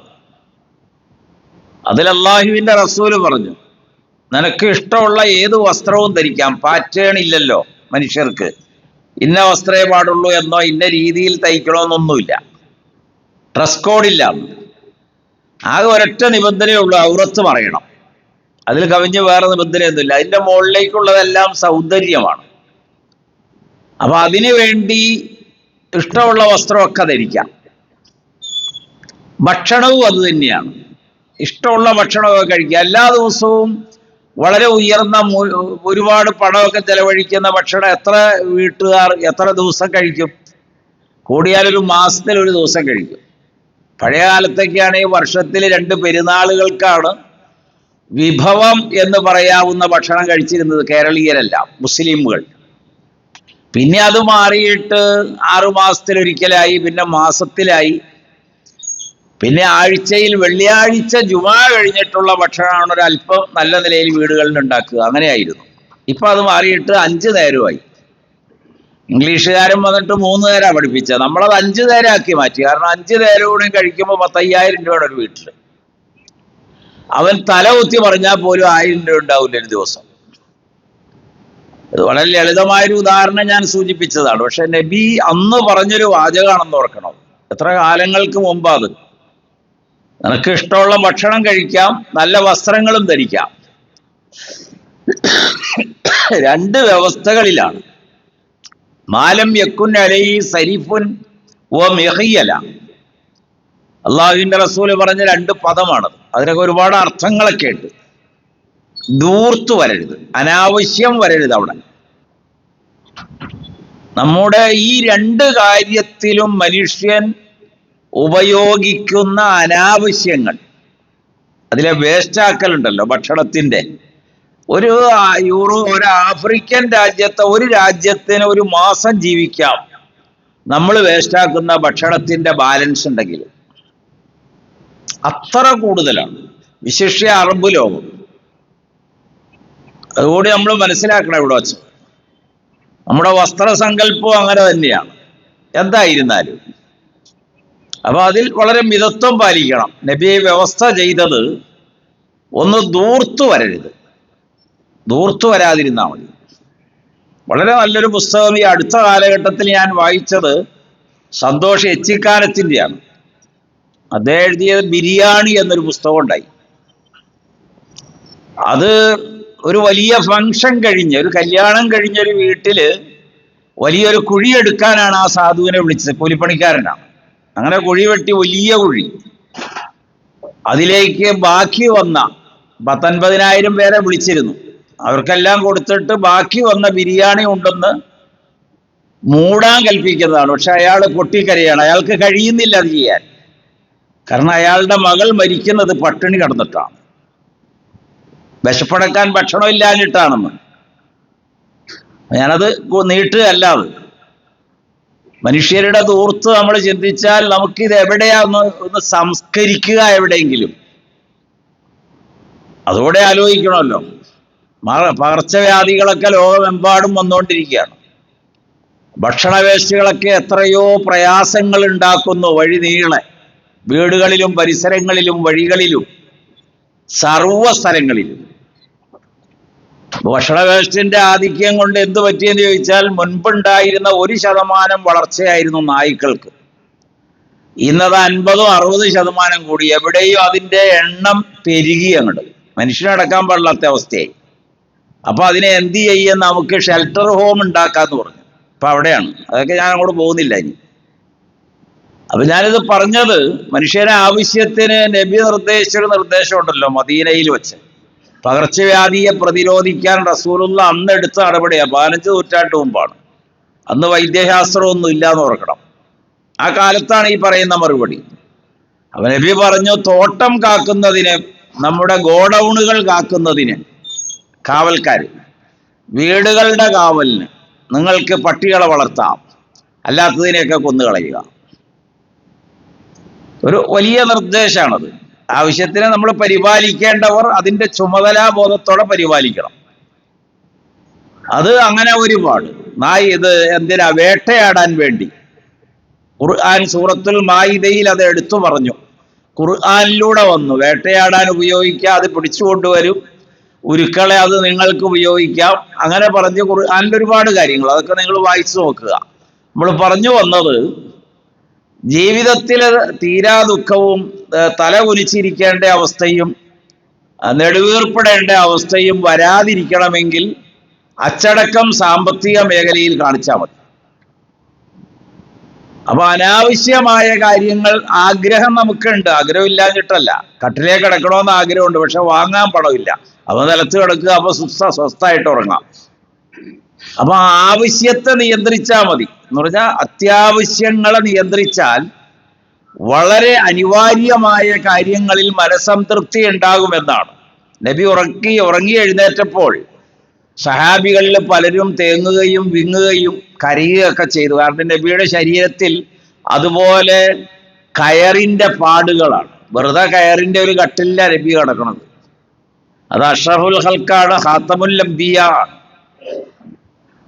അതിൽ അല്ലാഹുവിന്റെ റസൂല് പറഞ്ഞു, നിനക്ക് ഇഷ്ടമുള്ള ഏത് വസ്ത്രവും ധരിക്കാം, പാറ്റേൺ ഇല്ലല്ലോ മനുഷ്യർക്ക്, ഇന്ന വസ്ത്രമേ പാടുള്ളൂ എന്നോ ഇന്ന രീതിയിൽ തയ്ക്കണമെന്നൊന്നുമില്ല, ഡ്രസ് കോഡില്ല. ആകെ ഒരൊറ്റ നിബന്ധനയുള്ളൂ, ഔറത്ത് പറയണം. അതിൽ കവിഞ്ഞ് വേറെ നിബന്ധനയൊന്നുമില്ല. അതിൻ്റെ മുകളിലേക്കുള്ളതെല്ലാം സൗന്ദര്യമാണ്. അപ്പൊ അതിനു വേണ്ടി ഇഷ്ടമുള്ള വസ്ത്രമൊക്കെ ധരിക്കാം. ഭക്ഷണവും അത് തന്നെയാണ്, ഇഷ്ടമുള്ള ഭക്ഷണമൊക്കെ കഴിക്കുക. എല്ലാ ദിവസവും വളരെ ഉയർന്ന ഒരുപാട് പണമൊക്കെ ചെലവഴിക്കുന്ന ഭക്ഷണം എത്ര വീട്ടുകാർ എത്ര ദിവസം കഴിക്കും? കൂടിയാലൊരു മാസത്തിൽ ഒരു ദിവസം കഴിക്കും. പഴയ കാലത്തൊക്കെയാണെങ്കിൽ വർഷത്തിൽ 2 പെരുന്നാളുകൾക്കാണ് വിഭവം എന്ന് പറയാവുന്ന ഭക്ഷണം കഴിച്ചിരുന്നത് കേരളീയരല്ല, മുസ്ലിമുകൾ. പിന്നെ അത് മാറിയിട്ട് 6 മാസത്തിലൊരിക്കലായി, പിന്നെ മാസത്തിലായി, പിന്നെ ആഴ്ചയിൽ വെള്ളിയാഴ്ച ജുമാ കഴിഞ്ഞിട്ടുള്ള ഭക്ഷണമാണ് ഒരല്പം നല്ല നിലയിൽ വീടുകളിൽ ഉണ്ടാക്കുക. അങ്ങനെയായിരുന്നു. ഇപ്പൊ അത് മാറിയിട്ട് 5 നേരമായി. ഇംഗ്ലീഷുകാരൻ വന്നിട്ട് 3 നേരം പഠിപ്പിച്ചത്, നമ്മളത് 5 നേരമാക്കി മാറ്റി. കാരണം 5 നേരം കൂടി കഴിക്കുമ്പോൾ 10,000 രൂപയുടെ ഒരു വീട്ടിൽ അവൻ തല കുത്തി പറഞ്ഞാൽ പോലും 1000 രൂപ ഉണ്ടാവില്ല ഒരു ദിവസം. ഇത് വളരെ ലളിതമായൊരു ഉദാഹരണം ഞാൻ സൂചിപ്പിച്ചതാണ്. പക്ഷെ നബി അന്ന് പറഞ്ഞൊരു വാചകമാണെന്ന് ഓർക്കണം. എത്ര കാലങ്ങൾക്ക് മുമ്പാ അത്. നിനക്ക് ഇഷ്ടമുള്ള ഭക്ഷണം കഴിക്കാം, നല്ല വസ്ത്രങ്ങളും ധരിക്കാം. 2 വ്യവസ്ഥകളിലാണ്. മാലം യക്കുൻ അലൈ സരിഫുൻ വ മിഹിയല. അള്ളാഹുവിന്റെ റസൂല് പറഞ്ഞ 2 പദമാണത്. അതിനൊക്കെ ഒരുപാട് അർത്ഥങ്ങളൊക്കെ ഉണ്ട്. ദൂർത്തു വരരുത്, അനാവശ്യം വരരുത്. അവിടെ നമ്മുടെ ഈ 2 കാര്യത്തിലും മനുഷ്യൻ ഉപയോഗിക്കുന്ന അനാവശ്യങ്ങൾ, അതിലെ വേസ്റ്റാക്കലുണ്ടല്ലോ ഭക്ഷണത്തിന്റെ. ഒരു ആഫ്രിക്കൻ രാജ്യത്തെ ഒരു രാജ്യത്തിന് ഒരു മാസം ജീവിക്കാം നമ്മൾ വേസ്റ്റാക്കുന്ന ഭക്ഷണത്തിന്റെ ബാലൻസ് ഉണ്ടെങ്കിൽ. അത്ര കൂടുതലാണ്, വിശിഷ്യ അറബ് ലോകം. അതുകൂടി നമ്മൾ മനസ്സിലാക്കണം ഇവിടെ വച്ച്. നമ്മുടെ വസ്ത്രസങ്കല്പം അങ്ങനെ തന്നെയാണ് എന്തായിരുന്നാലും. അപ്പൊ അതിൽ വളരെ മിതത്വം പാലിക്കണം. നബിയെ വ്യവസ്ഥ ചെയ്തത് ഒന്ന് ദൂർത്തു വരരുത്, ദൂർത്തു വരാതിരുന്നാൽ മതി. വളരെ നല്ലൊരു പുസ്തകം ഈ അടുത്ത കാലഘട്ടത്തിൽ ഞാൻ വായിച്ചത് സന്തോഷ് എച്ചിക്കാനത്തിൻ്റെയാണ്. അദ്ദേഹം എഴുതിയത് ബിരിയാണി എന്നൊരു പുസ്തകം ഉണ്ടായി. അത് ഒരു വലിയ ഫംഗ്ഷൻ കഴിഞ്ഞ്, ഒരു കല്യാണം കഴിഞ്ഞൊരു വീട്ടില് വലിയൊരു കുഴി എടുക്കാനാണ് ആ സാധുവിനെ വിളിച്ചത്. കൂലിപ്പണിക്കാരനാണ്. അങ്ങനെ കുഴി വെട്ടി, വലിയ കുഴി. അതിലേക്ക് ബാക്കി വന്ന 19,000 പേരെ വിളിച്ചിരുന്നു. അവർക്കെല്ലാം കൊടുത്തിട്ട് ബാക്കി വന്ന ബിരിയാണി ഉണ്ടെന്ന് മൂടാൻ കൽപ്പിക്കുന്നതാണ്. പക്ഷെ അയാൾ പൊട്ടിക്കരയാണ്. അയാൾക്ക് കഴിയുന്നില്ല അത് ചെയ്യാൻ. കാരണം അയാളുടെ മകൾ മരിക്കുന്നത് പട്ടിണി കിടന്നിട്ടാണ്, വിശപ്പടക്കാൻ ഭക്ഷണം ഇല്ലാഞ്ഞിട്ടാണെന്ന്. ഞാനത് നീട്ടുകയല്ല. അത് മനുഷ്യരുടെ ദൂർത്ത് നമ്മൾ ചിന്തിച്ചാൽ നമുക്കിത് ഒന്ന് സംസ്കരിക്കുക എവിടെയെങ്കിലും. അതുകൂടെ ആലോചിക്കണമല്ലോ. പകർച്ചവ്യാധികളൊക്കെ ലോകമെമ്പാടും വന്നുകൊണ്ടിരിക്കുകയാണ്. ഭക്ഷണ വേസ്റ്റുകളൊക്കെ എത്രയോ പ്രയാസങ്ങൾ ഉണ്ടാക്കുന്നു വഴി നീളെ, വീടുകളിലും പരിസരങ്ങളിലും വഴികളിലും സർവ സ്ഥലങ്ങളിലും. ഭക്ഷണ വേസ്റ്റിന്റെ ആധിക്യം കൊണ്ട് എന്ത് പറ്റിയെന്ന് ചോദിച്ചാൽ, മുൻപുണ്ടായിരുന്ന 1% വളർച്ചയായിരുന്നു നായ്ക്കൾക്ക്. ഇന്നത് 50-60% കൂടി. എവിടെയും അതിന്റെ എണ്ണം പെരുകി അങ്ങോട്ട് മനുഷ്യനടക്കാൻ പാടില്ലാത്ത അവസ്ഥയായി. അപ്പൊ അതിനെ എന്ത് ചെയ്യാൻ, നമുക്ക് ഷെൽട്ടർ ഹോം ഉണ്ടാക്കാന്ന് പറഞ്ഞു. അപ്പൊ അവിടെയാണ്. അതൊക്കെ ഞാൻ അങ്ങോട്ട് പോകുന്നില്ല ഇനി. അപ്പൊ ഞാനിത് പറഞ്ഞത്, മനുഷ്യനെ ആവശ്യത്തിന് നബി നിർദ്ദേശിച്ചൊരു നിർദ്ദേശമുണ്ടല്ലോ മദീനയിൽ വെച്ച്. പകർച്ചവ്യാധിയെ പ്രതിരോധിക്കാൻ റസൂലുള്ള അന്ന് എടുത്ത നടപടിയാണ്. 15 നൂറ്റാണ്ട് മുമ്പാണ്. അന്ന് വൈദ്യശാസ്ത്രമൊന്നും ഇല്ലാന്ന് ഓർക്കണം. ആ കാലത്താണ് ഈ പറയുന്ന മറുപടി. അപ്പൊ നബി പറഞ്ഞു, തോട്ടം കാക്കുന്നതിന്, നമ്മുടെ ഗോഡൌണുകൾ കാക്കുന്നതിന് കാവൽക്കാർ, വീടുകളുടെ കാവലിന് നിങ്ങൾക്ക് പട്ടികളെ വളർത്താം, അല്ലാത്തതിനെയൊക്കെ കൊന്നുകളയുക. ഒരു വലിയ നിർദ്ദേശമാണത്. ആവശ്യത്തിന് നമ്മൾ പരിപാലിക്കേണ്ടവർ അതിൻ്റെ ചുമതലാബോധത്തോടെ പരിപാലിക്കണം. അത് അങ്ങനെ ഒരുപാട്. ഇത് എന്തിനാ? വേട്ടയാടാൻ വേണ്ടി. ഖുർആൻ സൂറത്തുൽ മാഇദയിൽ അത് എടുത്തു പറഞ്ഞു. ഖുർആനിലൂടെ വന്നു. വേട്ടയാടാൻ ഉപയോഗിക്കാം, അത് പിടിച്ചുകൊണ്ടുവരും. ഉരുക്കളെ അത് നിങ്ങൾക്ക് ഉപയോഗിക്കാം. അങ്ങനെ പറഞ്ഞ് ഖുർആനിൽ ഒരുപാട് കാര്യങ്ങൾ, അതൊക്കെ നിങ്ങൾ വായിച്ചു നോക്കുക. നമ്മൾ പറഞ്ഞു വന്നത്, ജീവിതത്തിൽ തീരാ ദുഃഖവും തല കുനിച്ചിരിക്കേണ്ട അവസ്ഥയും നെടുവീർപ്പിടേണ്ട അവസ്ഥയും വരാതിരിക്കണമെങ്കിൽ അച്ചടക്കം സാമ്പത്തിക മേഖലയിൽ കാണിച്ചാൽ മതി. അപ്പൊ അനാവശ്യമായ കാര്യങ്ങൾ, ആഗ്രഹം നമുക്കുണ്ട്, ആഗ്രഹമില്ലാഞ്ഞിട്ടല്ല. കട്ടിലേ കിടക്കണമെന്ന് ആഗ്രഹമുണ്ട്, പക്ഷെ വാങ്ങാൻ പണമില്ല. അപ്പൊ നിലത്ത് കിടക്കുക, അപ്പൊ സ്വസ്ഥമായിട്ട് ഉറങ്ങാം. അപ്പൊ ആവശ്യത്തെ നിയന്ത്രിച്ചാൽ മതി എന്ന് പറഞ്ഞാൽ, അത്യാവശ്യങ്ങളെ നിയന്ത്രിച്ചാൽ വളരെ അനിവാര്യമായ കാര്യങ്ങളിൽ മനസ്സംതൃപ്തി ഉണ്ടാകുമെന്നാണ്. നബി ഉറങ്ങി എഴുന്നേറ്റപ്പോൾ സഹാബികളിൽ പലരും തേങ്ങുകയും വിങ്ങുകയും കരയുകയൊക്കെ ചെയ്തു. കാരണം നബിയുടെ ശരീരത്തിൽ അതുപോലെ കയറിന്റെ പാടുകളാണ്. വെറുതെ കയറിന്റെ ഒരു കട്ടിലില്ല നബി കിടക്കുന്നത്. അത് അഷ്റഫുൽ ഖൽക്കാണ്, ഖാത്തമുൽ അംബിയ ആണ്,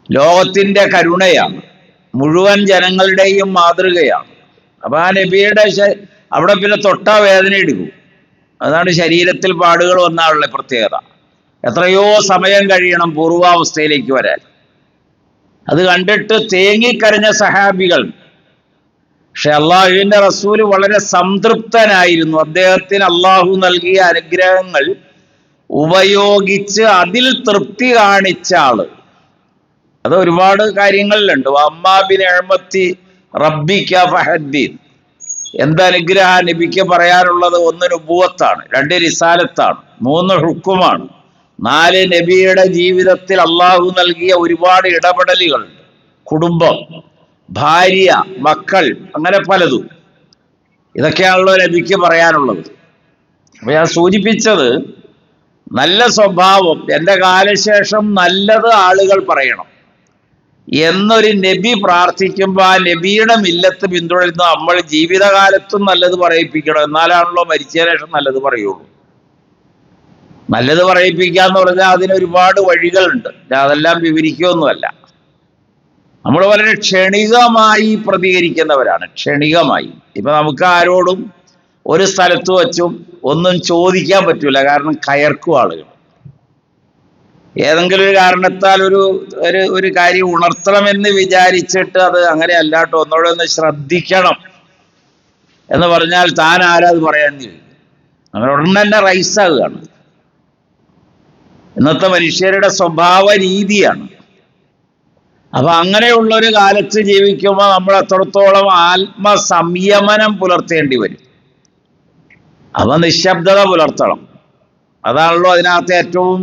ലോകത്തിന്റെ കരുണയാണ്. മുഴുവൻ ജനങ്ങളുടെയും മാതൃകയാണ്. അപ്പൊ ആ നബിയുടെ അവിടെ പിന്നെ തൊട്ടാ വേദന എടുക്കും. അതാണ് ശരീരത്തിൽ പാടുകൾ വന്നാലുള്ള പ്രത്യേകത. എത്രയോ സമയം കഴിയണം പൂർവാവസ്ഥയിലേക്ക് വരാൻ. അത് കണ്ടിട്ട് തേങ്ങിക്കരഞ്ഞ സഹാബികൾ. പക്ഷെ അള്ളാഹുവിന്റെ റസൂല് വളരെ സംതൃപ്തനായിരുന്നു. അദ്ദേഹത്തിന് അള്ളാഹു നൽകിയ അനുഗ്രഹങ്ങൾ ഉപയോഗിച്ച് അതിൽ തൃപ്തി കാണിച്ച ആള്. അത് ഒരുപാട് കാര്യങ്ങളിലുണ്ട്. അമ്മാ ബിനിഅമത്തി റബ്ബിക ഫഹദ്ദിൻ. എന്തനുഗ്രഹ നബിക്ക് പറയാനുള്ളത്? 1 നുബുവത്താണ്, 2 റിസാലത്താണ്, 3 ഹുക്കുമാണ്, 4 നബിയുടെ ജീവിതത്തിൽ അള്ളാഹു നൽകിയ ഒരുപാട് ഇടപെടലുകളുണ്ട്. കുടുംബം, ഭാര്യ, മക്കൾ, അങ്ങനെ പലതും. ഇതൊക്കെയാണല്ലോ നബിക്ക് പറയാനുള്ളത്. അപ്പൊ ഞാൻ സൂചിപ്പിച്ചത്, നല്ല സ്വഭാവം, എൻ്റെ കാലശേഷം നല്ലത് ആളുകൾ പറയണം എന്നൊരു നബി പ്രാർത്ഥിക്കുമ്പോൾ ആ നബിയുടെ മില്ലത്ത് പിന്തുടരുന്ന നമ്മൾ ജീവിതകാലത്തും നല്ലത് പറയിപ്പിക്കണം. എന്നാലാണല്ലോ മരിച്ചതിന് ശേഷം നല്ലത് പറയുള്ളൂ. നല്ലത് പറയിപ്പിക്കാന്ന് പറഞ്ഞാൽ അതിന് ഒരുപാട് വഴികളുണ്ട്. അതെല്ലാം വിവരിക്കുകയൊന്നുമല്ല. നമ്മൾ വളരെ ക്ഷണികമായി പ്രതികരിക്കുന്നവരാണ്. ക്ഷണികമായി. ഇപ്പൊ നമുക്ക് ആരോടും ഒരു സ്ഥലത്ത് വച്ചും ഒന്നും ചോദിക്കാൻ പറ്റൂല. കാരണം കയർക്കും ആളുകൾ. ഏതെങ്കിലും ഒരു കാരണത്താൽ ഒരു കാര്യം ഉണർത്തണമെന്ന് വിചാരിച്ചിട്ട് അത് അങ്ങനെ അല്ലാട്ടോ, ഒന്നോടെ ഒന്ന് ശ്രദ്ധിക്കണം എന്ന് പറഞ്ഞാൽ താൻ ആരാത് പറയാൻ ചോദിക്കും. അങ്ങനെ ഉടനെ തന്നെ റൈസാകുകയാണ്. ഇന്നത്തെ മനുഷ്യരുടെ സ്വഭാവ രീതിയാണ്. അപ്പൊ അങ്ങനെയുള്ളൊരു കാലത്ത് ജീവിക്കുമ്പോൾ നമ്മൾ എത്രത്തോളം ആത്മസംയമനം പുലർത്തേണ്ടി വരും. അപ്പൊ നിശബ്ദത പുലർത്തണം. അതാണല്ലോ അതിനകത്ത് ഏറ്റവും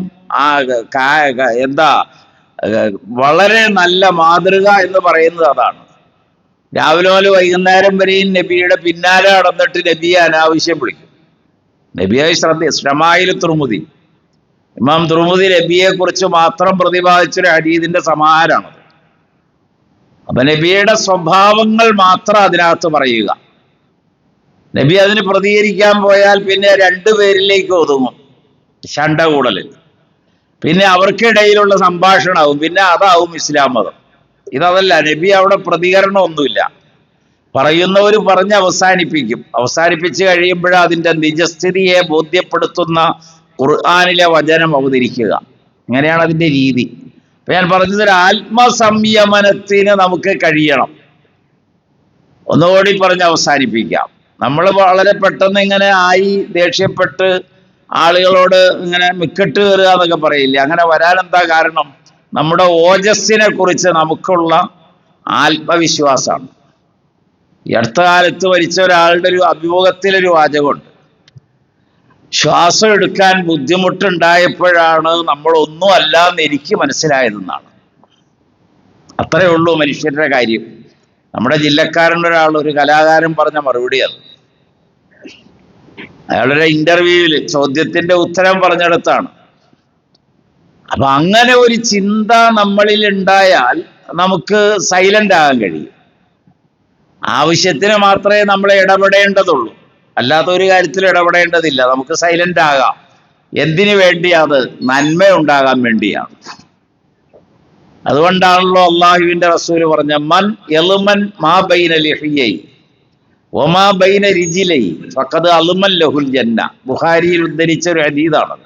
വളരെ നല്ല മാതൃക എന്ന് പറയുന്നത് അതാണ്. രാവിലെ മുതൽ വൈകുന്നേരം വരെയും നബിയുടെ പിന്നാലെ നടന്നിട്ട് നബിയെ അനാവശ്യം വിളിക്കും. നബിയെ ശ്രമായിൽ തുർമുദി, ഇമാം തുർമുദി നബിയെ കുറിച്ച് മാത്രം പ്രതിപാദിച്ചൊരു ഹദീസിന്റെ സമാഹാരമാണത്. അപ്പൊ നബിയുടെ സ്വഭാവങ്ങൾ മാത്രം അതിനകത്ത് പറയുക. നബി അതിന് പ്രതികരിക്കാൻ പോയാൽ പിന്നെ 2 പേരിലേക്ക് ഒതുങ്ങും. ശണ്ട കൂടലിൽ പിന്നെ അവർക്കിടയിലുള്ള സംഭാഷണമാവും. പിന്നെ അതാവും ഇസ്ലാം മതം. ഇതല്ല. നബി അവിടെ പ്രതികരണമൊന്നുമില്ല. പറയുന്നവർ പറഞ്ഞ് അവസാനിപ്പിക്കും. അവസാനിപ്പിച്ച് കഴിയുമ്പോഴാണ് അതിൻ്റെ നിജസ്ഥിതിയെ ബോധ്യപ്പെടുത്തുന്ന ഖുർആനിലെ വചനം അവതരിക്കുക. ഇങ്ങനെയാണ് അതിൻ്റെ രീതി. അപ്പൊ ഞാൻ പറഞ്ഞത്, ഒരു ആത്മസംയമനത്തിന് നമുക്ക് കഴിയണം. ഒന്നുകൂടി പറഞ്ഞ് അവസാനിപ്പിക്കാം. നമ്മൾ വളരെ പെട്ടെന്ന് ഇങ്ങനെ ദേഷ്യപ്പെട്ട് ആളുകളോട് ഇങ്ങനെ മിക്കട്ട് കയറുക എന്നൊക്കെ പറയില്ല. അങ്ങനെ വരാനെന്താ കാരണം? നമ്മുടെ ഓജസ്സിനെ കുറിച്ച് നമുക്കുള്ള ആത്മവിശ്വാസമാണ്. ഈ അടുത്ത കാലത്ത് മരിച്ച ഒരാളുടെ ഒരു അഭിമുഖത്തിലൊരു വാചകമുണ്ട്. ശ്വാസം എടുക്കാൻ ബുദ്ധിമുട്ടുണ്ടായപ്പോഴാണ് നമ്മളൊന്നും അല്ലാന്ന് എനിക്ക് മനസ്സിലായതെന്നാണ്. അത്രയേ ഉള്ളൂ മനുഷ്യരുടെ കാര്യം. നമ്മുടെ ജില്ലക്കാരൻ്റെ ഒരു കലാകാരൻ പറഞ്ഞ മറുപടി അത്. അയാളുടെ ഇന്റർവ്യൂവിൽ ചോദ്യത്തിന്റെ ഉത്തരം പറഞ്ഞെടുത്താണ്. അപ്പൊ അങ്ങനെ ഒരു ചിന്ത നമ്മളിൽ ഉണ്ടായാൽ നമുക്ക് സൈലന്റ് ആകാൻ കഴിയും. ആവശ്യത്തിന് മാത്രമേ നമ്മൾ ഇടപെടേണ്ടതുള്ളൂ. അല്ലാത്ത ഒരു കാര്യത്തിൽ ഇടപെടേണ്ടതില്ല. നമുക്ക് സൈലന്റ് ആകാം. എന്തിനു വേണ്ടിയാ? അത് നന്മ ഉണ്ടാകാൻ വേണ്ടിയാണ്. അതുകൊണ്ടാണല്ലോ അള്ളാഹുവിന്റെ റസൂല് പറഞ്ഞ മൻ യൽമൻ മാ ബൈന ലിഹിയൈ വമാ ബൈന റിജിലൈ ഫഖദ് അൽമൻ ലഹുൽ ജന്ന. ബുഖാരിയിൽ ഉദ്ധരിച്ച ഒരു ഹദീസാണ്.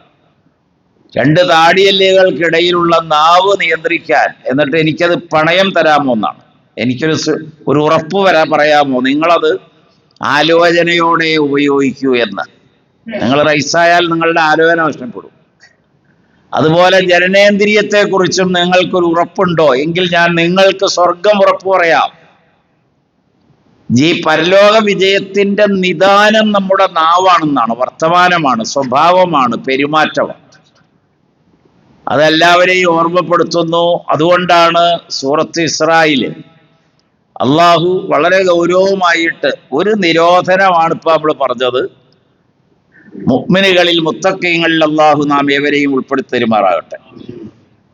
2 താടിയല്ലുകൾക്കിടയിലുള്ള നാവ് നിയന്ത്രിക്കാൻ, എന്നിട്ട് എനിക്കത് പണയം തരാമോ എന്നാണ്. എനിക്കൊരു ഉറപ്പ് പറയാമോ? നിങ്ങളത് ആലോചനയോടെ ഉപയോഗിക്കൂ എന്ന്. നിങ്ങൾ റൈസായാൽ നിങ്ങളുടെ ആലോചന നഷ്ടപ്പെടും. അതുപോലെ ജനനേന്ദ്രിയത്തെക്കുറിച്ചും നിങ്ങൾക്കൊരു ഉറപ്പുണ്ടോ? എങ്കിൽ ഞാൻ നിങ്ങൾക്ക് സ്വർഗം ഉറപ്പ് പറയാം. പരലോക വിജയത്തിന്റെ നിദാനം നമ്മുടെ നാവാണെന്നാണ്. വർത്തമാനമാണ്, സ്വഭാവമാണ്, പെരുമാറ്റമാണ്. അതെല്ലാവരെയും ഓർമ്മപ്പെടുത്തുന്നു. അതുകൊണ്ടാണ് സൂറത്ത് ഇസ്രായില് അള്ളാഹു വളരെ ഗൗരവമായിട്ട് ഒരു നിരോധനമാണ് ഇപ്പൊ നമ്മൾ പറഞ്ഞത്. മുഅ്മിനുകളിൽ മുത്തഖീങ്ങളിൽ അള്ളാഹു നാം ഏവരെയും ഉൾപ്പെടുത്തി തരുമാറാകട്ടെ.